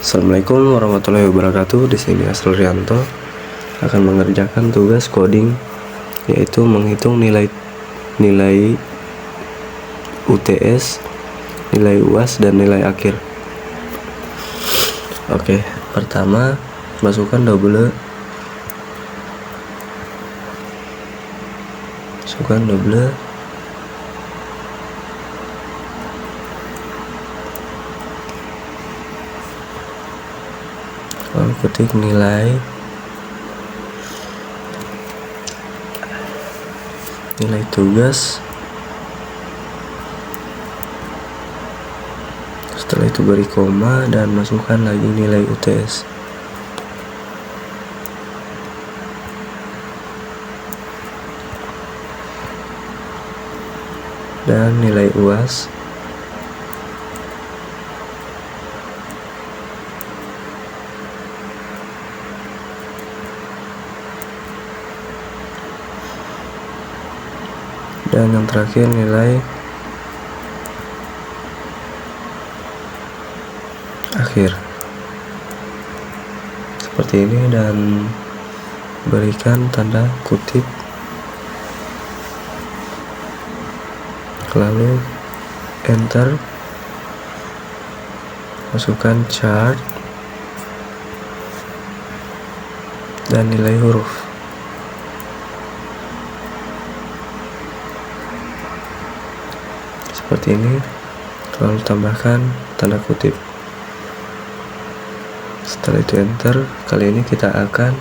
Assalamualaikum warahmatullahi wabarakatuh. Di sini Asrul Rianto akan mengerjakan tugas coding, yaitu menghitung nilai UTS, nilai UAS, dan nilai akhir. Oke, pertama masukkan double lalu ketik nilai tugas. Setelah itu beri koma dan masukkan lagi nilai UTS. Dan nilai UAS. Dan yang terakhir nilai akhir. Seperti ini, dan berikan tanda kutip, lalu enter, masukkan chart dan nilai huruf. Seperti ini, lalu tambahkan tanda kutip. Setelah itu enter. Kali ini kita akan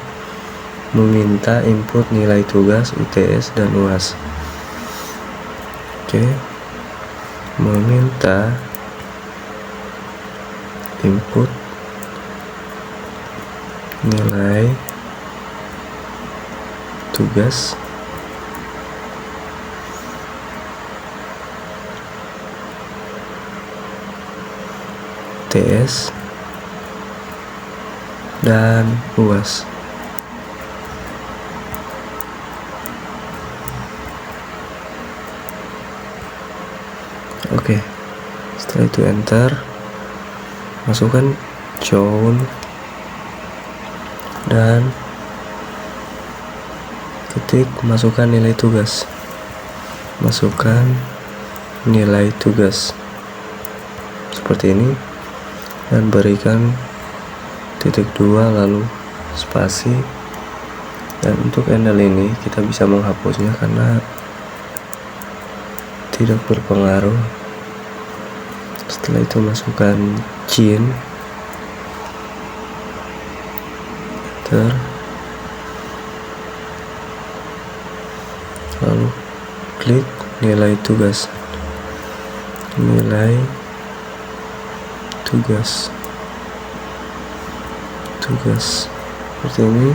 meminta input nilai tugas UTS dan UAS. Oke, meminta input nilai tugas UTS dan UAS. Oke, setelah itu enter, masukkan count dan ketik masukkan nilai tugas. Masukkan nilai tugas seperti ini, dan berikan titik 2 lalu spasi. Dan untuk handle ini kita bisa menghapusnya karena tidak berpengaruh. Setelah itu masukkan cin, enter, lalu klik nilai tugas, seperti ini.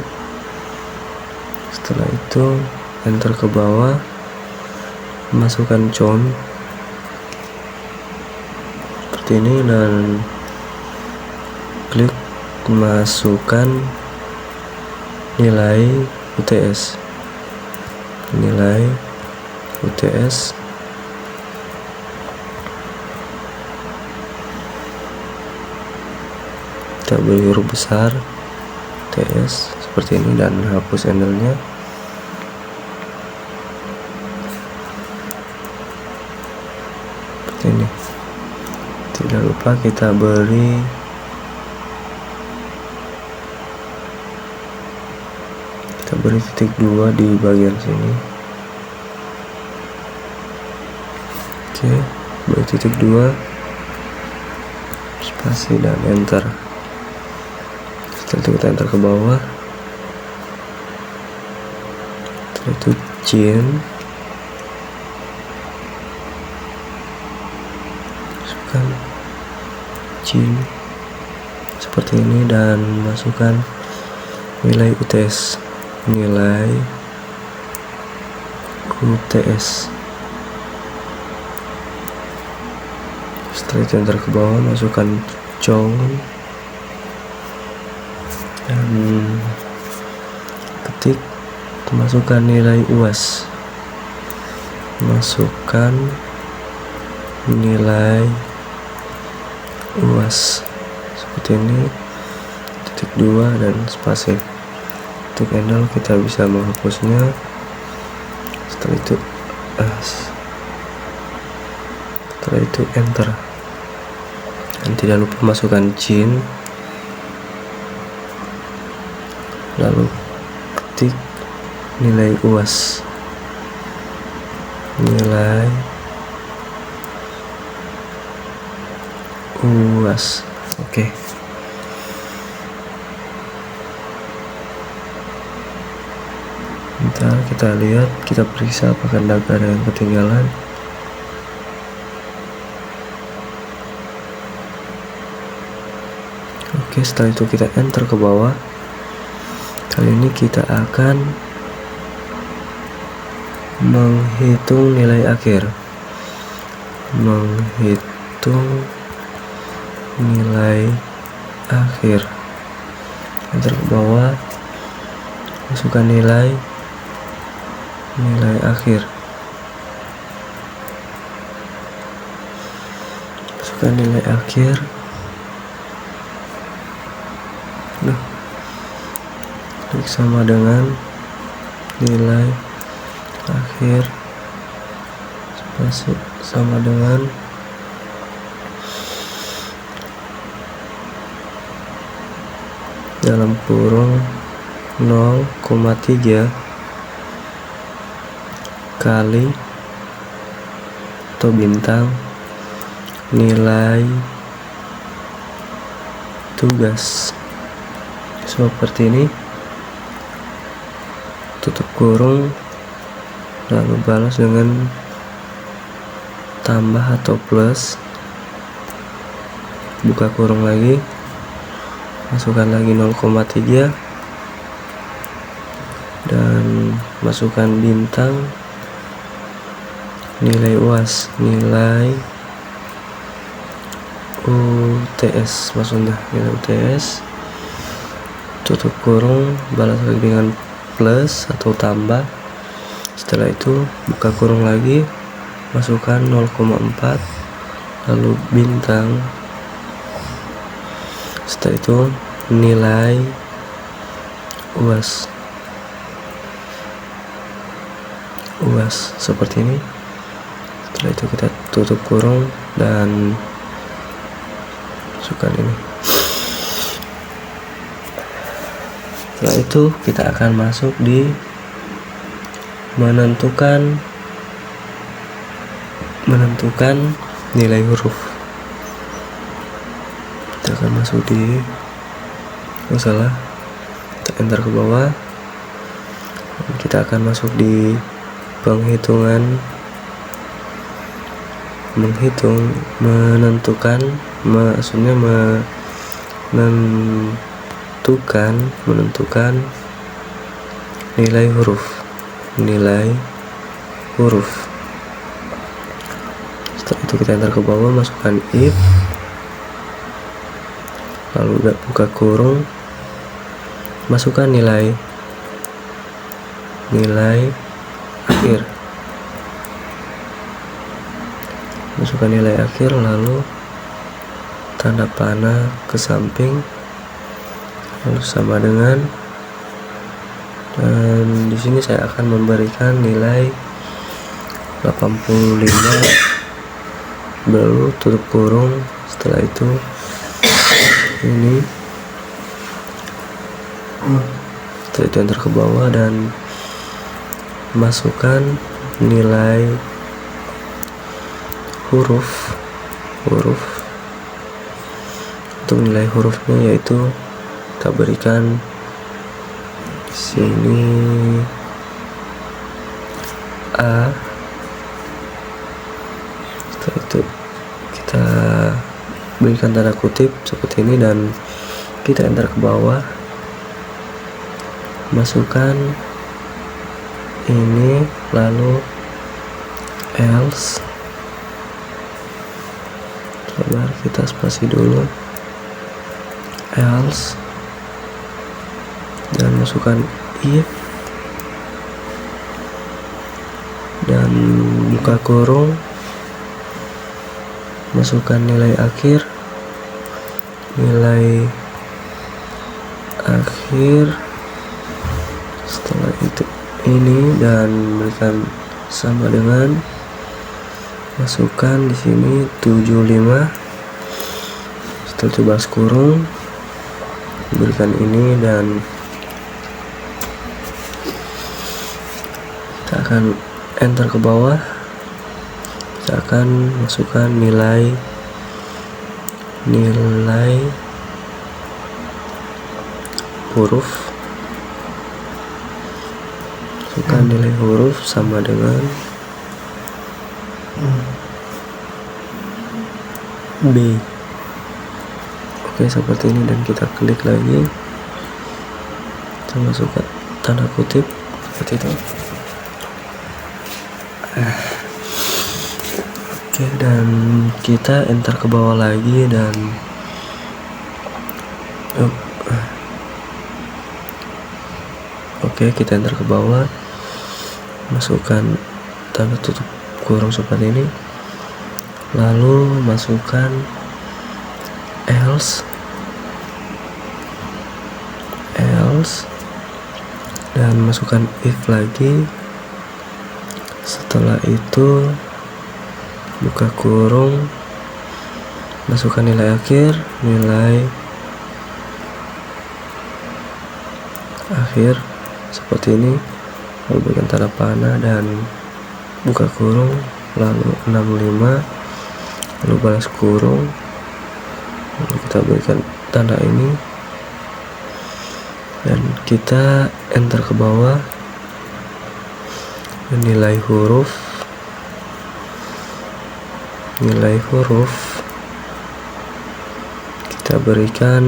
Setelah itu enter ke bawah, masukkan count seperti ini, dan klik masukkan nilai UTS. Kita beri huruf besar TS seperti ini, dan hapus handle-nya. Seperti ini. Tidak lupa kita beri titik 2 di bagian sini. Oke, beri titik 2, spasi, dan enter. Setelah itu kita enter ke bawah. Setelah itu cin, masukkan cin seperti ini, dan masukkan nilai UTS. Setelah itu enter ke bawah, masukkan count dan ketik masukkan nilai UAS. seperti ini, titik 2 dan spasi. Untuk handle kita bisa menghapusnya. Setelah itu enter, dan tidak lupa masukkan JIN, lalu ketik nilai UAS, oke. Bentar, kita lihat, kita periksa apakah data ada yang ketinggalan. Oke, setelah itu kita enter ke bawah. Kali ini kita akan menghitung nilai akhir. Enter ke bawah, masukkan nilai akhir. Klik sama dengan nilai akhir, spasi sama dengan dalam kurung 0,3 kali atau bintang nilai tugas, seperti ini. Tutup kurung, lalu balas dengan tambah atau plus, buka kurung lagi, masukkan lagi 0,3 dan masukkan bintang nilai UAS, nilai UTS, tutup kurung, balas lagi dengan plus atau tambah. Setelah itu buka kurung lagi, masukkan 0,4 lalu bintang. Setelah itu nilai UAS seperti ini. Setelah itu kita tutup kurung dan masukkan ini. Setelah itu kita akan masuk di menentukan nilai huruf. Kita akan masuk di kita enter ke bawah. Kita akan masuk di menentukan nilai huruf. Setelah itu kita enter ke bawah, masukkan if, lalu buka kurung, masukkan nilai akhir, lalu tanda panah ke samping, lalu sama dengan, dan di sini saya akan memberikan nilai 85, baru tutup kurung. Setelah itu enter ke bawah dan masukkan nilai huruf. Untuk nilai hurufnya yaitu kita berikan sini A. Setelah itu kita berikan tanda kutip seperti ini dan kita enter ke bawah, masukkan ini, lalu else, sabar, kita spasi dulu, else, dan masukkan if, dan buka kurung, masukkan nilai akhir, nilai akhir. Setelah itu ini dan berikan sama dengan, masukkan di sini 75. Setelah itu balas kurung, berikan ini dan kita akan enter ke bawah. Kita akan masukkan nilai huruf. Masukkan nilai huruf sama dengan B. Oke, seperti ini, dan kita klik lagi. Kita masukkan tanda kutip seperti itu. Oke, dan kita enter ke bawah lagi dan oke, kita enter ke bawah, masukkan tanda tutup kurung seperti ini, lalu masukkan else dan masukkan if lagi. Setelah itu buka kurung, masukkan nilai akhir seperti ini, lalu berikan tanda panah dan buka kurung, lalu 65, lalu balas kurung, lalu kita berikan tanda ini dan kita enter ke bawah. Nilai huruf kita berikan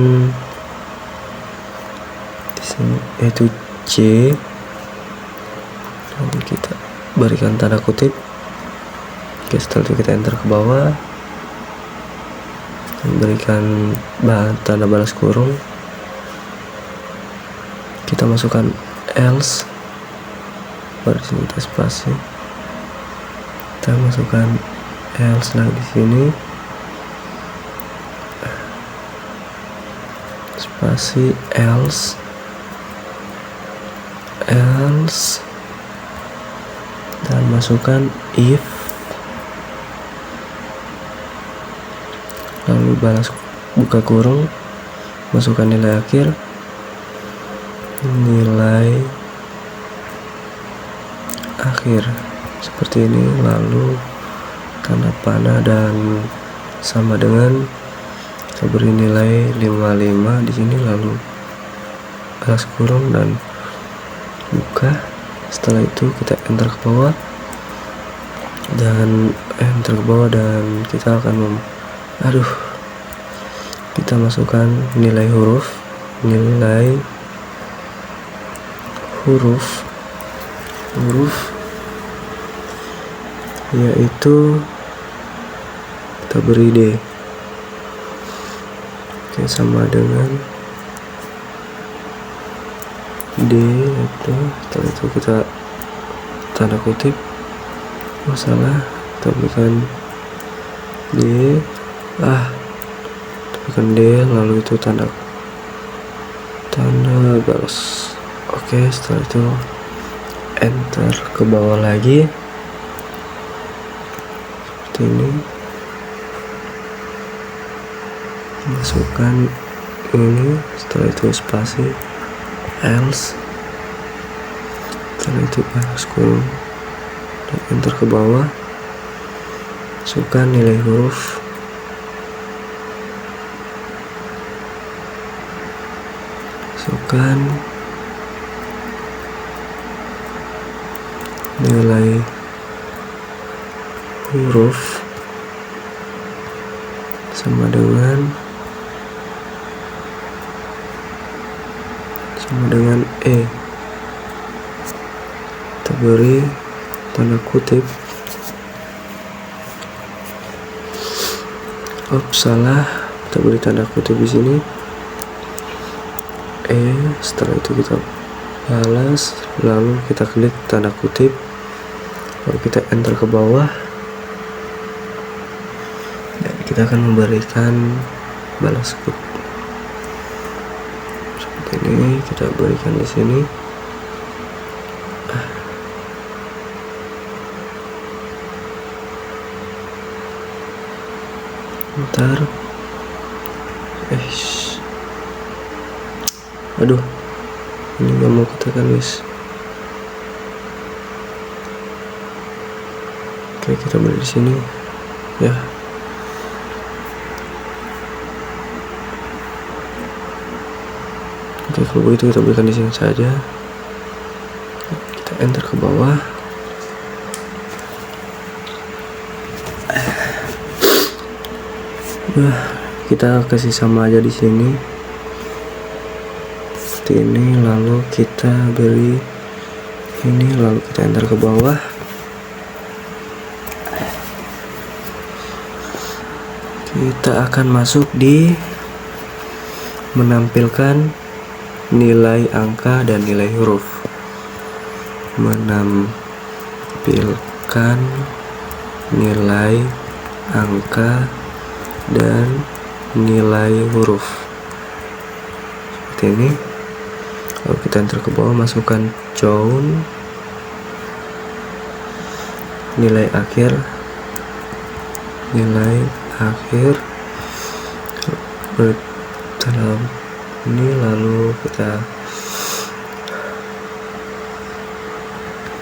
di sini yaitu C, lalu kita berikan tanda kutip. Oke, setelah itu kita enter ke bawah dan berikan tanda balas kurung. Kita masukkan else, baru di sini kita spasi. Kita masukkan else lagi di sini, spasi else dan masukkan if, lalu balas buka kurung, masukkan nilai akhir, seperti ini, lalu tanda panah dan sama dengan, kita beri nilai 55 di sini, lalu balas kurung dan buka. Setelah itu kita enter ke bawah dan kita akan kita masukkan nilai huruf yaitu kita beri D. Oke, sama dengan D itu. Setelah itu kita tanda kutip, masalah, kita berikan D, berikan D, lalu itu tanda balas. Oke, setelah itu enter ke bawah lagi seperti ini, masukkan ini. Setelah itu spasi else, setelah itu balas kurung dan enter ke bawah, masukkan nilai huruf sama dengan E. Kita beri tanda kutip. Salah, kita beri tanda kutip di sini E. Setelah itu kita balas, lalu kita klik tanda kutip, lalu kita enter ke bawah dan kita akan memberikan balas kutip ini kita berikan di sini. Ntar aduh, ini nggak mau kita tulis. Oke, kita beri di sini ya. Oke, kalau begitu kita berikan di sini saja. Kita enter ke bawah. Kita kasih sama aja di sini seperti ini, lalu kita beri ini, lalu kita enter ke bawah. Kita akan masuk di menampilkan nilai angka dan nilai huruf. Menampilkan nilai angka dan nilai huruf seperti ini. Lalu kita enter ke bawah, masukkan count, nilai akhir dalam ini, lalu kita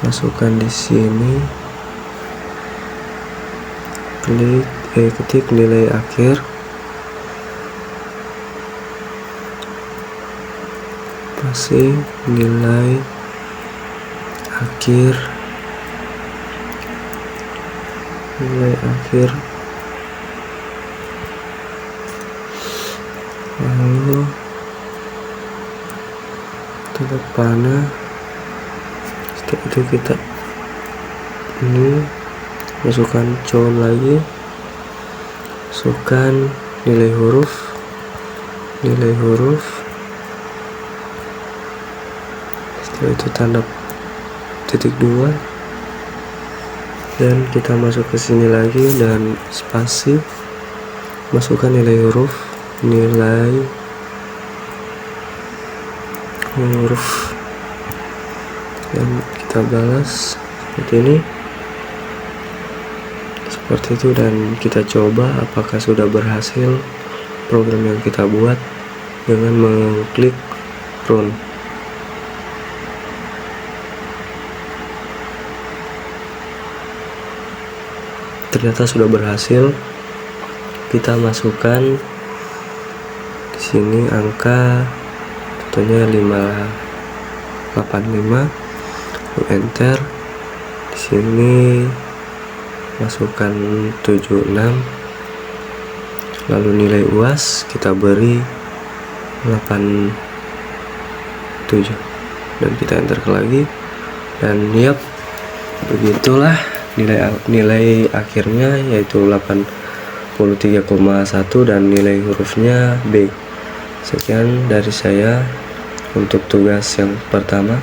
masukkan di sini, ketik nilai akhir, passing nilai akhir, lalu tanda panah. Setelah itu kita ini masukkan count lagi, masukkan nilai huruf, setelah itu tanda titik 2 dan kita masuk ke sini lagi dan spasi, masukkan nilai huruf, dan kita balas seperti ini, seperti itu, dan kita coba apakah sudah berhasil program yang kita buat dengan mengklik run. Ternyata sudah berhasil. Kita masukkan di sini angka, contohnya 585, lalu enter. Di sini masukkan 76, lalu nilai UAS kita beri 87 dan kita enter lagi, dan yap, begitulah nilai akhirnya yaitu 83,1 dan nilai hurufnya B. Sekian dari saya untuk tugas yang pertama.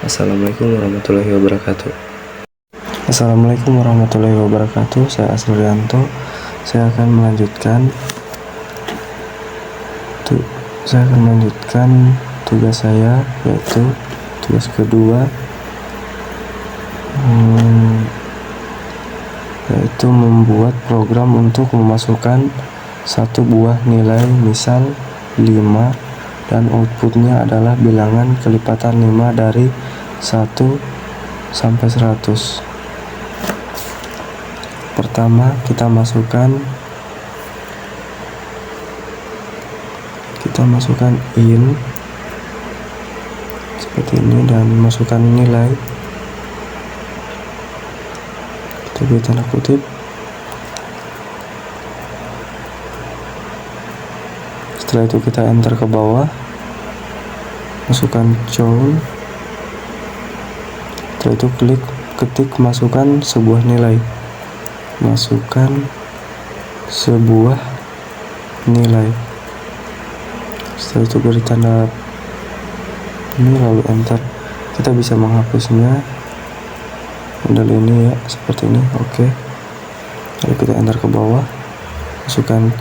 Assalamualaikum warahmatullahi wabarakatuh. Assalamualaikum warahmatullahi wabarakatuh. Saya Asrianto. Saya akan melanjutkan tugas saya, yaitu tugas kedua, yaitu membuat program untuk memasukkan satu buah nilai, misal 5, dan outputnya adalah bilangan kelipatan 5 dari 1 sampai 100. Pertama kita masukkan in seperti ini dan masukkan nilai, kita beri tanda kutip. Setelah itu kita enter ke bawah, masukkan count. Setelah itu ketik masukkan sebuah nilai, setelah itu beri tanda ini, lalu enter. Kita bisa menghapusnya model ini ya, seperti ini. Oke. Lalu kita enter ke bawah, masukkan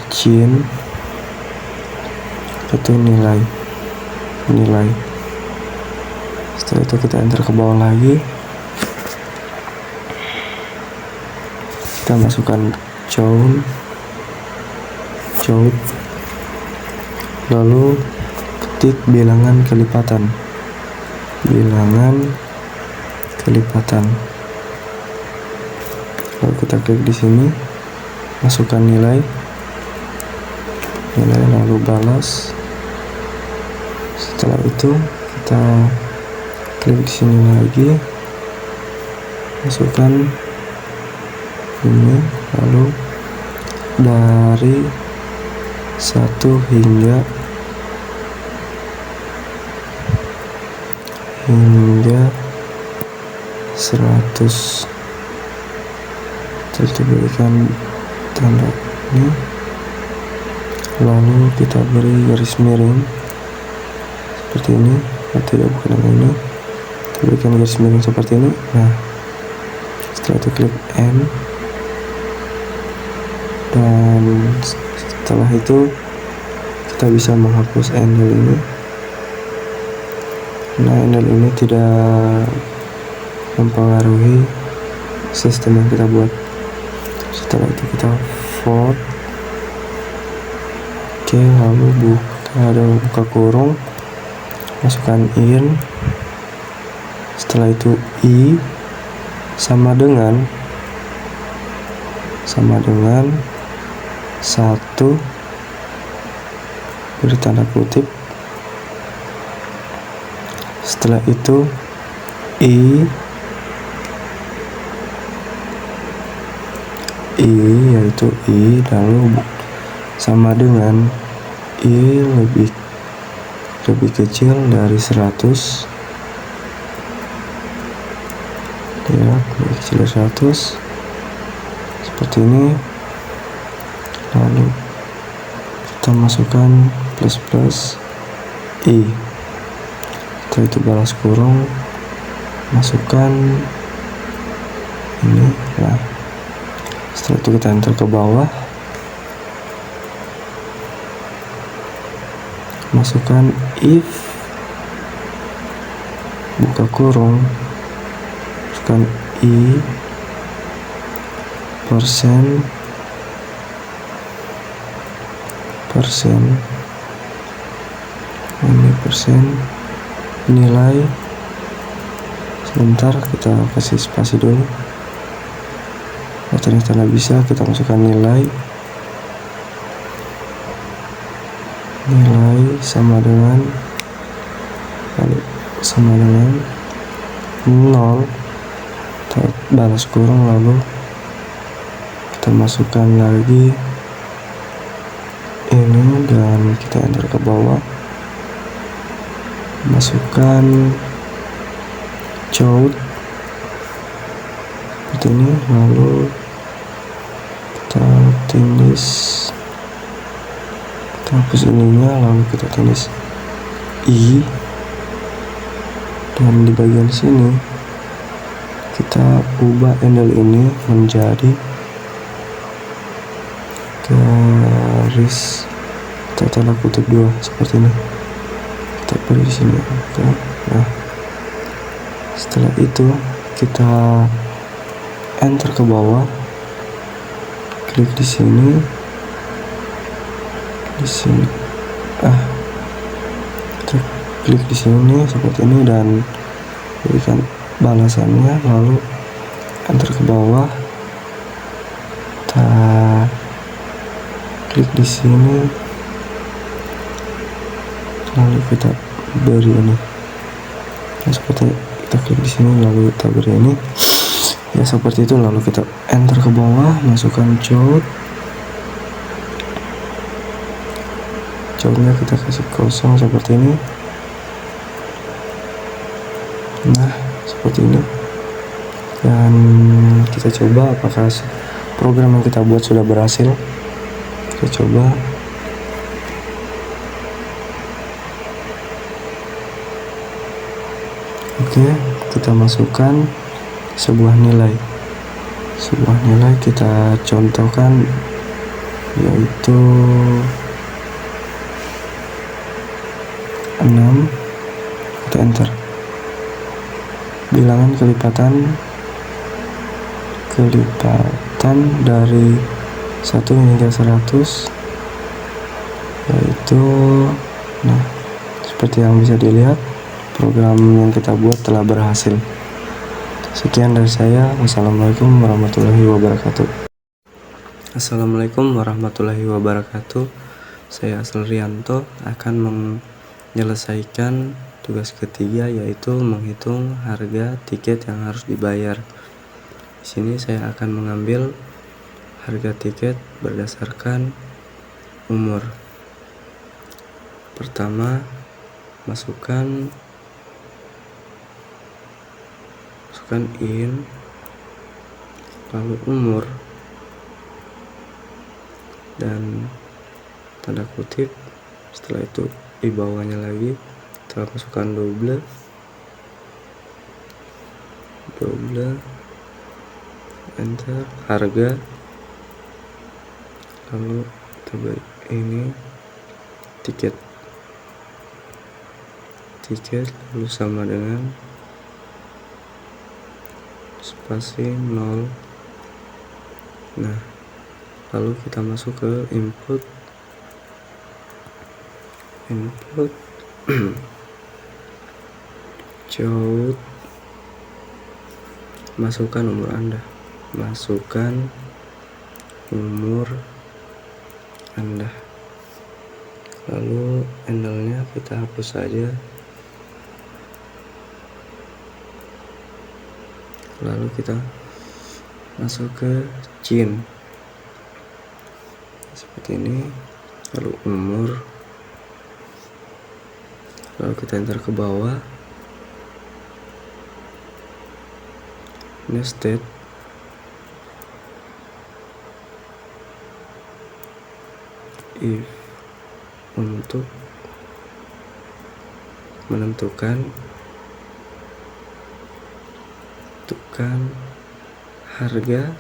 itu nilai. nilai. Setelah itu kita enter ke bawah lagi, kita masukkan count, lalu ketik bilangan kelipatan, lalu kita klik di sini, masukkan nilai, lalu balas. Setelah itu kita klik di sini lagi, masukkan ini, lalu dari 1 hingga 100. Kita berikan tanda ini, lalu kita beri garis miring seperti ini, atau tidak, bukan yang ini, kita berikan garis miring seperti ini. Nah, setelah itu klik N, dan setelah itu kita bisa menghapus handle ini. Nah, handle ini tidak mempengaruhi sistem yang kita buat. Setelah itu kita vote. Oke, lalu ada buka kurung, masukkan in. Setelah itu i sama dengan 1, beri tanda kutip. Setelah itu i yaitu i, lalu sama dengan i lebih kecil dari 100, lihat, lebih kecil dari 100 seperti ini. Lalu kita masukkan plus i, setelah itu balas kurung, masukkan ini. Nah, setelah itu kita enter ke bawah, masukkan if, buka kurung, masukkan i persen ini persen nilai. Sebentar, kita kasih spasi dulu. Ternyata nggak bisa, kita masukkan nilai sama dengan 0, kita balas kurung, lalu kita masukkan lagi ini, dan kita enter ke bawah, masukkan count seperti ini, lalu kita tulis, kita hapus ininya, lalu kita tulis i, dan di bagian sini kita ubah handle ini menjadi garis atau tanda kutip 2 seperti ini, kita beri di sini. Oke. Nah, setelah itu kita enter ke bawah, klik di sini, kita klik di sini seperti ini, dan berikan balasannya, lalu enter ke bawah, kita klik di sini, lalu kita beri ini. Nah, seperti kita klik di sini, lalu kita beri ini. Ya, seperti itu. Lalu kita enter ke bawah, masukkan countnya kita kasih kosong seperti ini. Nah, seperti ini. Dan kita coba apakah program yang kita buat sudah berhasil. Kita coba. Oke, kita masukkan sebuah nilai kita contohkan, yaitu 6. bilangan kelipatan dari 1 hingga 100, yaitu seperti yang bisa dilihat, program yang kita buat telah berhasil. Sekian dari saya. Wassalamualaikum warahmatullahi wabarakatuh. Assalamualaikum warahmatullahi wabarakatuh. Saya Asal Rianto akan menyelesaikan tugas ketiga, yaitu menghitung harga tiket yang harus dibayar. Di sini saya akan mengambil harga tiket berdasarkan umur. Pertama, masukkan in, lalu umur, dan tanda kutip. Setelah itu di bawahnya lagi kita masukkan double, enter, harga, lalu kita ini tiket lalu sama dengan spasi 0. Lalu kita masuk ke input Jauh, masukkan umur Anda, lalu handle-nya kita hapus saja. Lalu kita masuk ke CIN seperti ini, lalu umur, lalu kita enter ke bawah, nested, if, untuk menentukan harga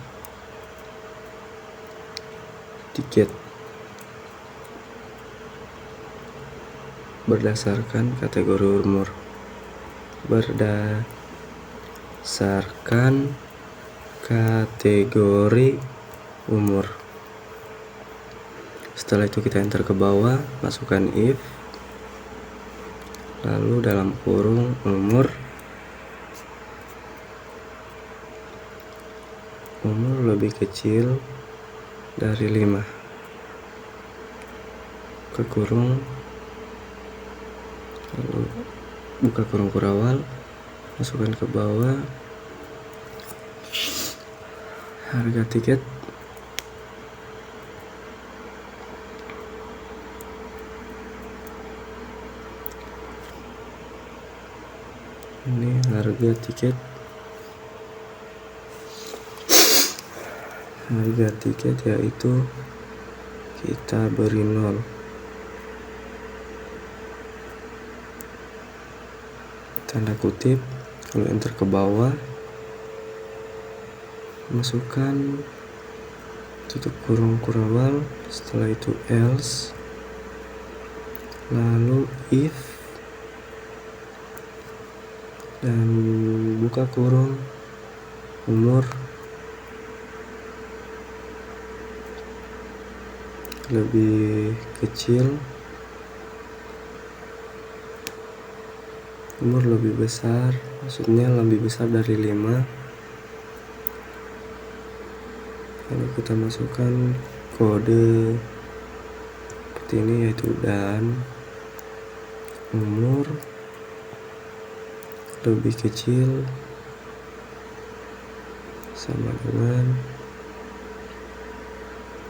tiket berdasarkan kategori umur. Setelah itu kita enter ke bawah, masukkan if, lalu dalam kurung umur lebih kecil dari 5, ke kurung, lalu buka kurung kurawal, masukkan ke bawah harga tiket, ini harga tiket yaitu kita beri 0. Tanda kutip, kalau enter ke bawah, masukkan tutup kurung kurawal, setelah itu else, lalu if, dan buka kurung umur lebih kecil, umur lebih besar, maksudnya lebih besar dari 5. Lalu kita masukkan kode seperti ini, yaitu dan umur lebih kecil sama dengan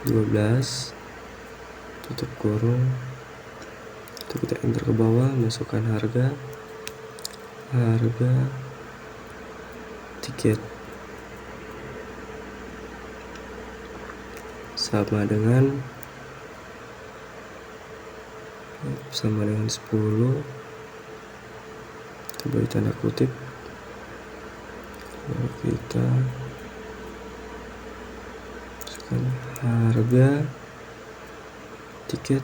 12, tutup kurung, itu kita enter ke bawah, masukkan harga tiket sama dengan 10, kita beri tanda kutip, lalu kita masukkan harga tiket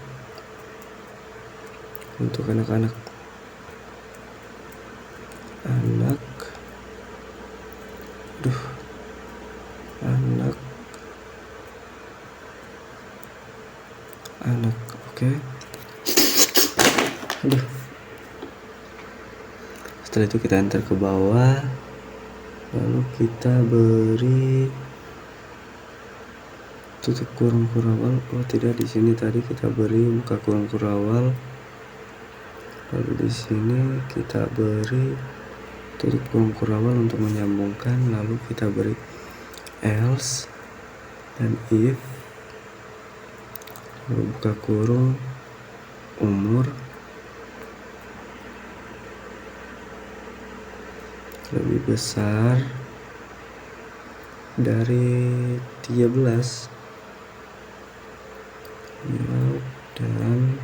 untuk anak anak. Oke. Aduh. Setelah itu kita enter ke bawah, lalu kita beri tutup kurung kurawal. Oh tidak, di sini tadi kita beri buka kurung kurawal, lalu di sini kita beri tutup kurung kurawal untuk menyambungkan, lalu kita beri else dan if, lalu buka kurung umur lebih besar dari 13 ya, dan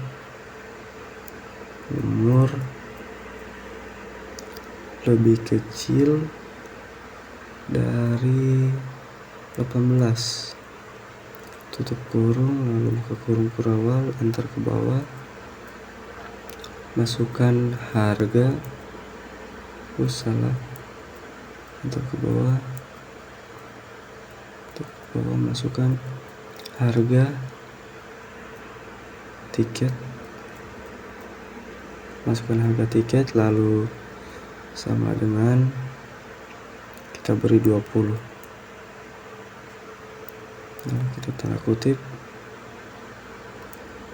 umur lebih kecil dari 18, tutup kurung, lalu buka kurung kurawal, enter ke bawah, masukkan harga, salah, enter ke bawah, masukkan harga tiket, lalu sama dengan kita beri 20, lalu kita tanda kutip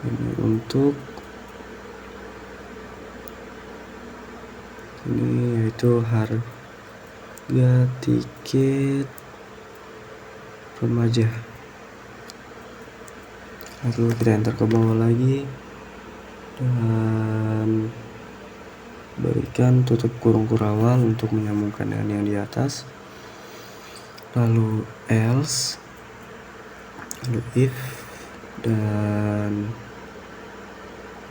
ini untuk ini, yaitu harga tiket remaja. Lalu kita enter ke bawah lagi dan berikan tutup kurung kurawal untuk menyambungkan dengan yang di atas, lalu else, lalu if, dan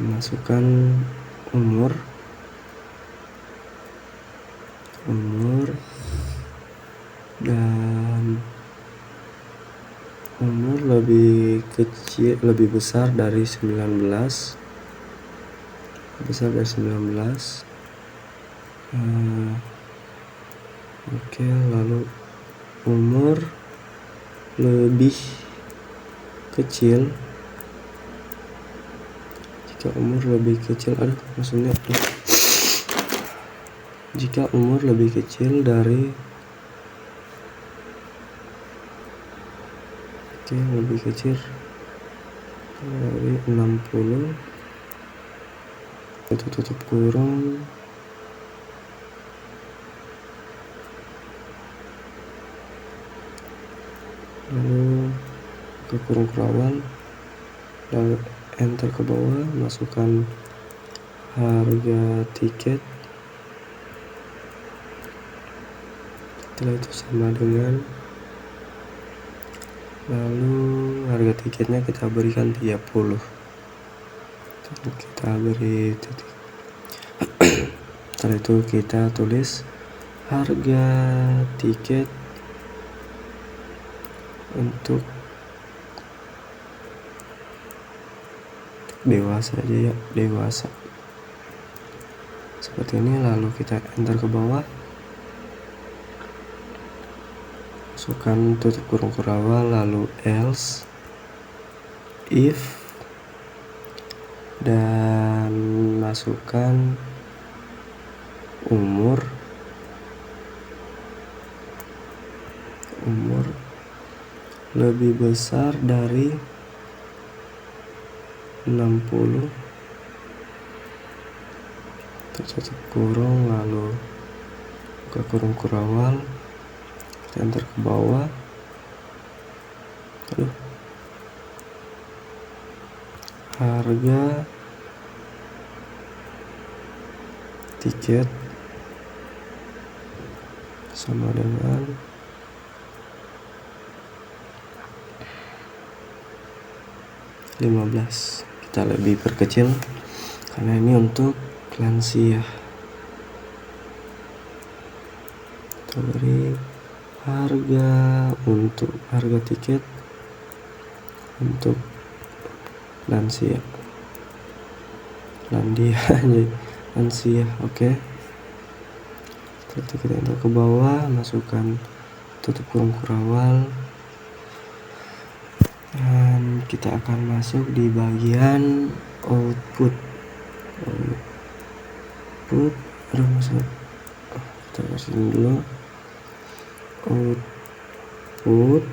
masukkan umur dan umur lebih besar dari 19, oke, lalu umur lebih kecil, jika umur lebih kecil dari lebih kecil dari 60, itu tutup kurung, lalu ke kurung kurawal, lalu enter ke bawah, masukkan harga tiket, setelah itu sama dengan, lalu harga tiketnya kita berikan 30, kita beri titik. Setelah itu kita tulis harga tiket untuk dewasa aja ya, dewasa seperti ini, lalu kita enter ke bawah, masukkan tutup kurung kurawal, lalu else, if, dan masukkan umur lebih besar dari 60, tutup kurung, lalu buka kurung kurawal, kita enter ke bawah, harga tiket sama dengan 15, kita lebih perkecil karena ini untuk lansia. Kita beri harga tiket untuk lansia, oke. Setelah itu kita enter ke bawah, masukkan tutup kurung kurawal, dan kita akan masuk di bagian output. Kita kasih dulu output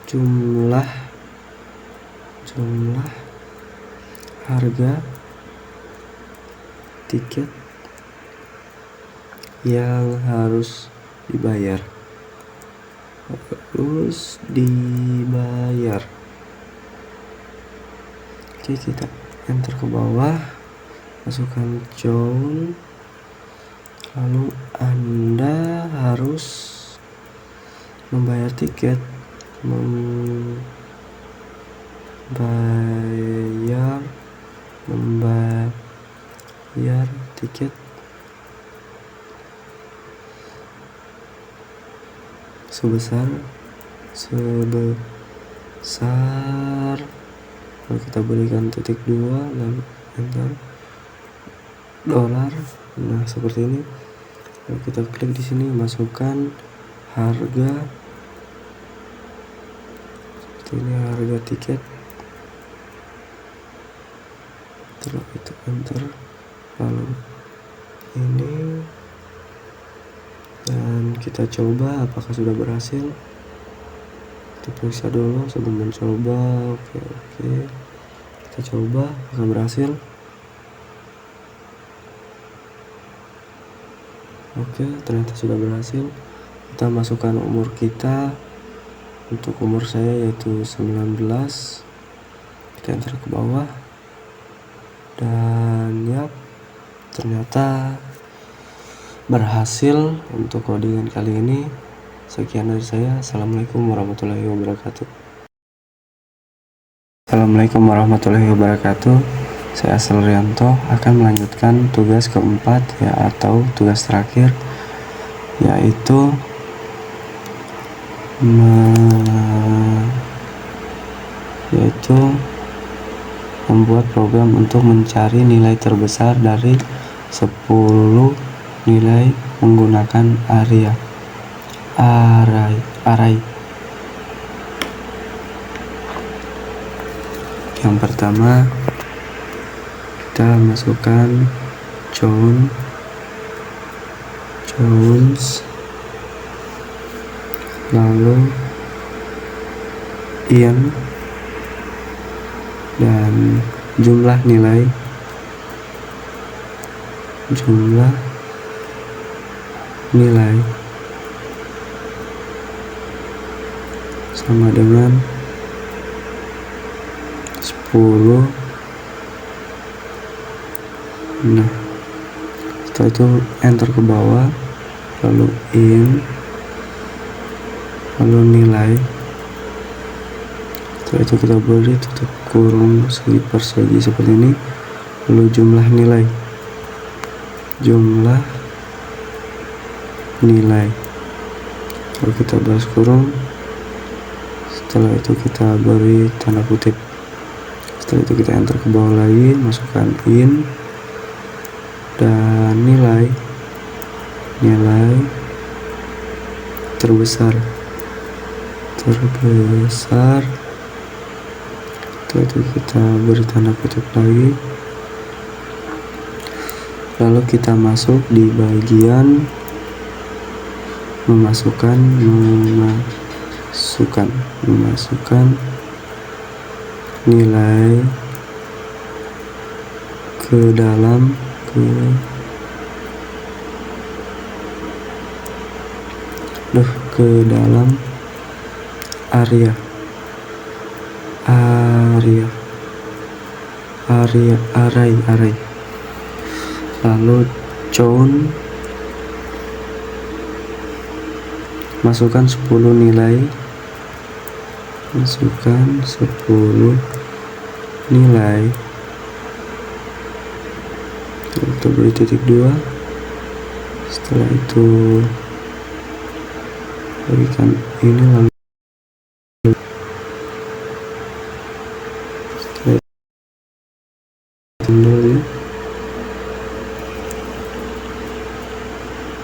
jumlah harga tiket yang harus dibayar. Oke, kita enter ke bawah, masukkan John, lalu Anda harus membayar tiket, membayar tiket sebesar kalau kita berikan titik 2 lalu enter dolar. Nah, seperti ini. Lalu kita klik di sini, masukkan harga. Seperti ini harga tiket. Setelah itu enter, lalu ini, dan kita coba apakah sudah berhasil. Kita periksa dulu sebelum mencoba. Oke, kita coba apakah berhasil. Oke, ternyata sudah berhasil. Kita masukkan umur kita. Untuk umur saya yaitu 19. Kita enter ke bawah, dan ya, ternyata berhasil untuk codingan kali ini. Sekian dari saya. Assalamualaikum warahmatullahi wabarakatuh. Assalamualaikum warahmatullahi wabarakatuh. Saya Asal Rianto akan melanjutkan tugas keempat, ya, atau tugas terakhir, yaitu membuat program untuk mencari nilai terbesar dari 10 nilai menggunakan array. Yang pertama, kita masukkan Jones, lalu Ian, dan jumlah nilai sama dengan 10. Nah, setelah itu enter ke bawah, lalu in, lalu nilai. Setelah itu kita beri tutup kurung segi persegi seperti ini, lalu jumlah nilai. Lalu kita baris kurung. Setelah itu kita beri tanda kutip. Setelah itu kita enter ke bawah lagi, masukkan in dan nilai terbesar. Setelah itu kita beri tanda kutip lagi. Lalu kita masuk di bagian memasukkan nilai ke dalam area. Lalu John, masukkan 10 nilai. Kita beri titik 2. Setelah itu berikan ini, lalu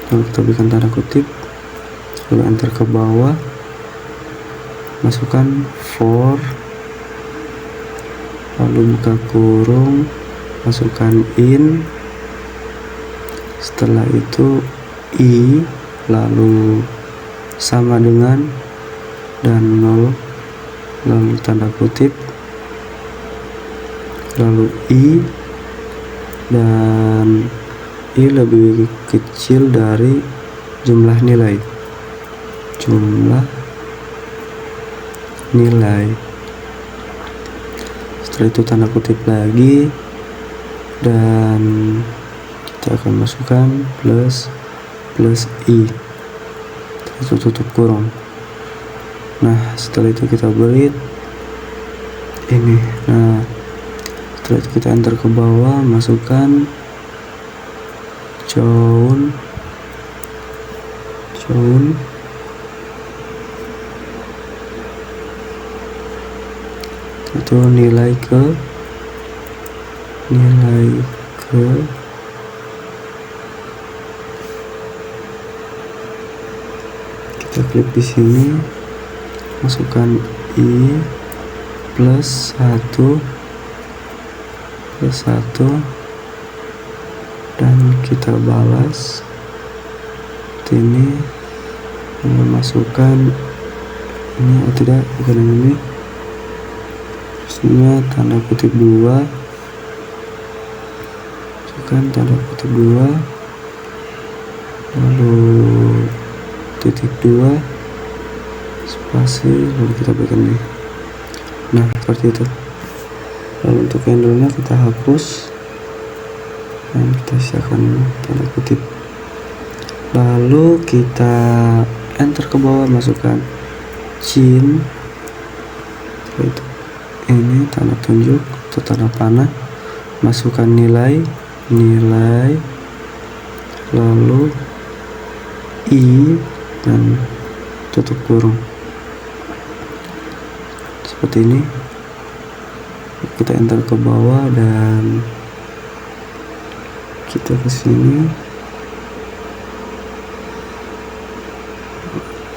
lalu kita berikan tanda kutip, lalu enter ke bawah, masukkan for, lalu buka kurung, masukkan in, setelah itu i, lalu sama dengan dan 0, lalu tanda kutip, lalu i, dan i lebih kecil dari jumlah nilai. Setelah itu tanda kutip lagi, dan kita akan masukkan plus i, itu tutup kurung. Nah, setelah itu kita beri ini. Nah, setelah itu kita enter ke bawah, masukkan count itu nilai ke kita klik di sini, masukkan i plus 1 dan kita balas seperti ini, masukkan ini bukan ini, terusnya tanda kutip 2, masukkan tanda kutip 2, lalu titik 2 spasi, lalu kita berikan ini. Nah, seperti itu. Lalu untuk handle-nya kita hapus dan kita siapkan tanda kutip, lalu kita enter ke bawah, masukkan chin, itu ini tanda tunjuk atau tanda panah, masukkan nilai, lalu i, dan tutup kurung seperti ini. Kita enter ke bawah dan kita ke sini,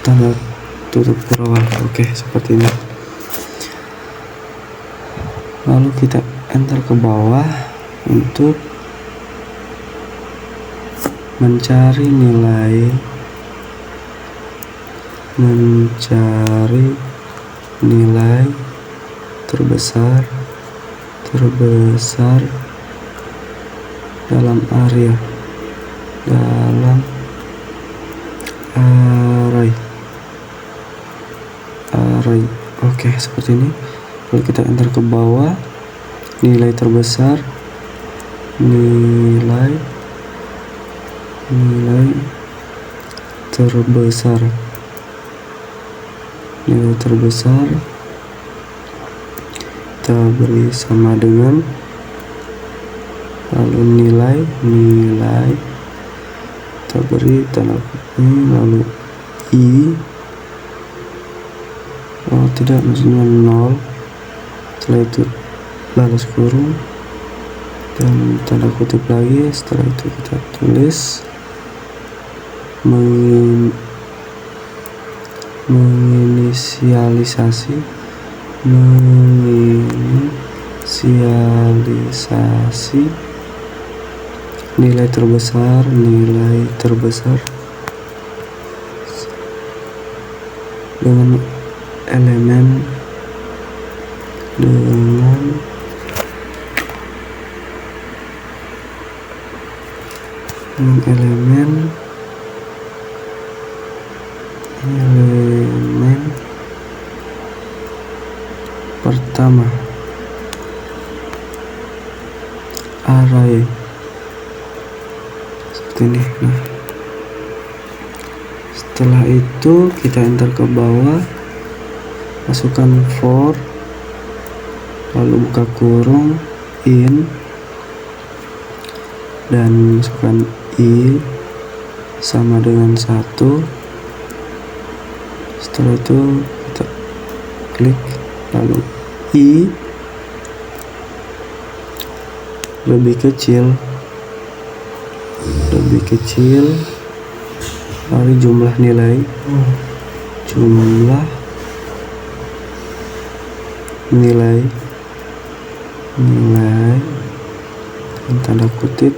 tanda tutup kurung. Oke, seperti ini. Lalu kita enter ke bawah untuk mencari nilai terbesar dalam array. Oke, seperti ini. Lalu kita enter ke bawah, nilai terbesar, kita beri sama dengan, lalu nilai kita beri tanda kutip, lalu i, tidak, maksudnya 0. Setelah itu balas kurung dan tanda kutip lagi. Setelah itu kita tulis menginisialisasi nilai terbesar dengan elemen pertama, array seperti ini. Nah, setelah itu kita enter ke bawah, masukkan for, lalu buka kurung, in, dan masukkan i sama dengan 1. Setelah itu kita klik, lalu i lebih kecil dari jumlah nilai, nilai dengan tanda kutip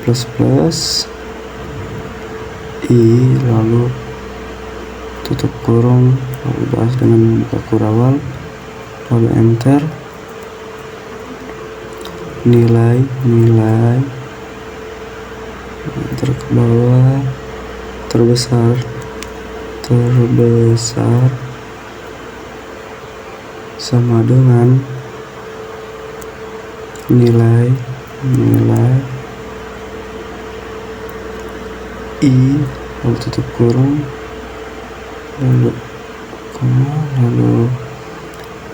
plus i, lalu tutup kurung, lalu balas dengan buka kurawal, lalu enter. Nilai enter ke bawah, terbesar sama dengan nilai i, lalu tutup kurung, lalu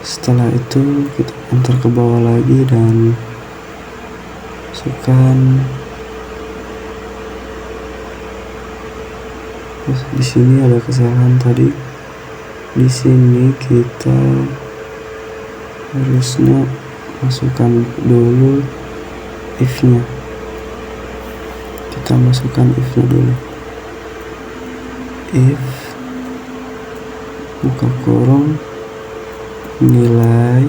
setelah itu kita enter ke bawah lagi dan masukkan. Di sini ada kesalahan tadi. Di sini kita harusnya masukkan dulu if-nya. Kita masukkan if-nya dulu. If buka kurung nilai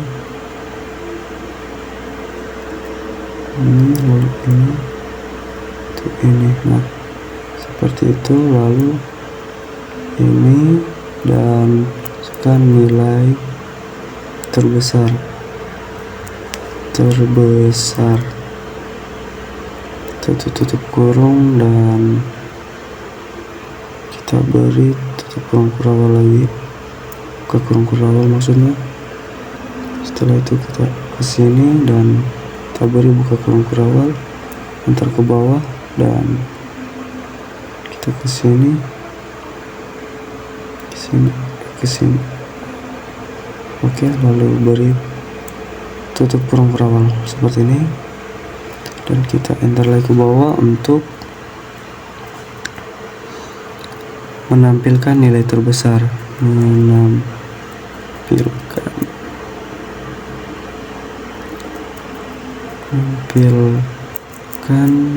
ini, lalu ini untuk ini. Nah, seperti itu, lalu ini, dan masukkan nilai terbesar tutup kurung, dan kita beri tutup kurung kurawal lagi, buka kurung kurawal maksudnya. Setelah itu kita kesini dan kita beri buka kurung kurawal, enter ke bawah, dan kita kesini. Oke, lalu beri tutup kurung kurawal seperti ini, dan kita enter lagi ke bawah untuk menampilkan nilai terbesar, menampilkan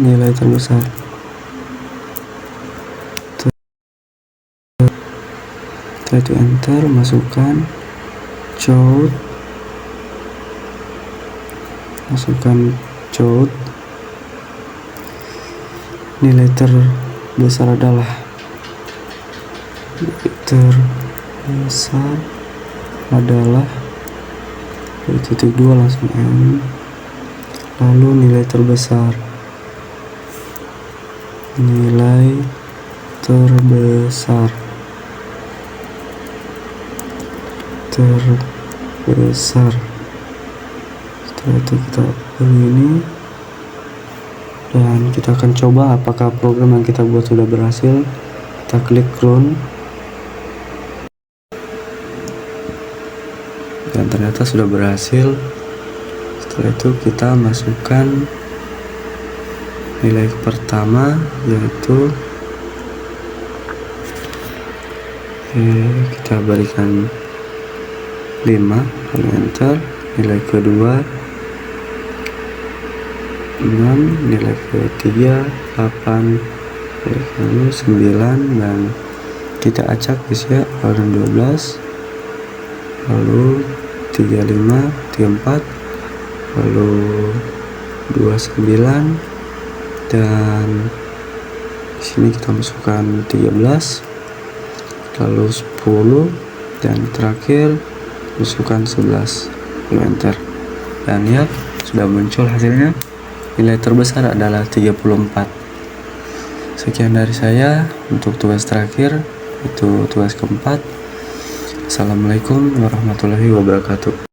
nilai terbesar. Setelah itu enter, masukkan count, nilai terbesar adalah dari titik 2 langsung M, lalu nilai terbesar setelah itu kita begini, dan kita akan coba apakah program yang kita buat sudah berhasil. Kita klik run, dan ternyata sudah berhasil. Setelah itu kita masukkan nilai pertama, yaitu kita berikan 5, lalu enter. Nilai kedua 6, nilai ketiga 8, lalu 9, dan kita acak bisa lalu 12, lalu 35, 34, lalu 29, dan di sini kita masukkan 13, lalu 10, dan terakhir masukkan 11, lalu enter. Dan ya, sudah muncul hasilnya. Nilai terbesar adalah 34. Sekian dari saya untuk tugas terakhir, itu tugas keempat. Assalamualaikum warahmatullahi wabarakatuh.